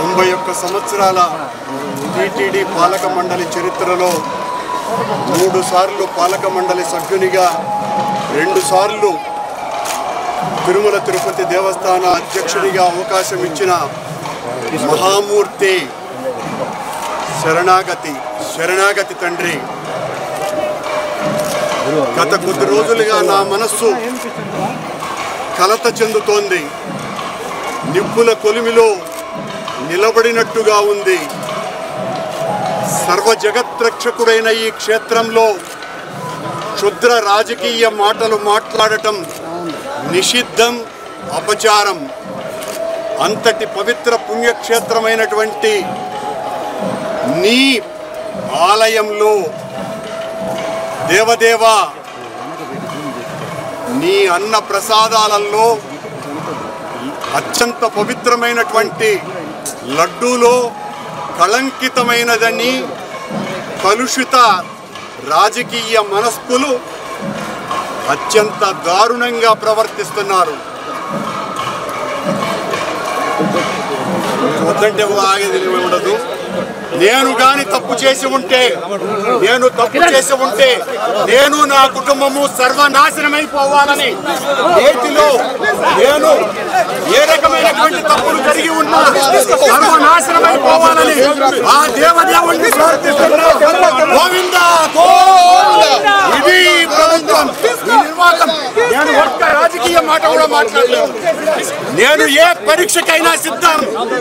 91 సంవత్సరాల టీటీడీ పాలక మండలి చరిత్రలో 3 సార్లు పాలక మండలి సభ్యునిగా 2 సార్లు తిరుమల తిరుపతి దేవస్థాన అధ్యక్షుడిగా అవకాశం ఇచ్చిన మహామూర్తి శరణాగతి తండ్రి గత కొద్ది రోజులుగా నా మనస్సు కలత చెందుతోంది. నిప్పుల కొలిమిలో నిలబడినట్టుగా ఉంది. సర్వ జగత్రక్షకుడైన ఈ క్షేత్రంలో క్షుద్ర రాజకీయ మాటలు మాట్లాడటం నిషిద్ధం, అపచారం. అంతటి పవిత్ర పుణ్యక్షేత్రమైనటువంటి నీ ఆలయంలో దేవదేవ నీ అన్న ప్రసాదాలలో అత్యంత పవిత్రమైనటువంటి లడ్డూలో కళంకితమైనదని కలుషిత రాజకీయ మనస్కులు అత్యంత దారుణంగా ప్రవర్తిస్తున్నారు. వద్దంటే ఆగేది ఉండదు. నేను కానీ తప్పు చేసి ఉంటే నేను నా కుటుంబము సర్వనాశనమైపోవాలని నేటిలో నేను ఏ రకమైనటువంటి తప్పులు జరిగి ఉన్నా సర్వనాశనమైపోవాలని ఆ దేవదేవుడిని ప్రార్థిస్తున్నా. గోవిందా ఇది ప్రభుత్వం, ఈ నిర్వాహకం. నేను ఒక్క రాజకీయ మాట కూడా మాట్లాడలేదు. నేను ఏ పరీక్షకైనా సిద్ధం.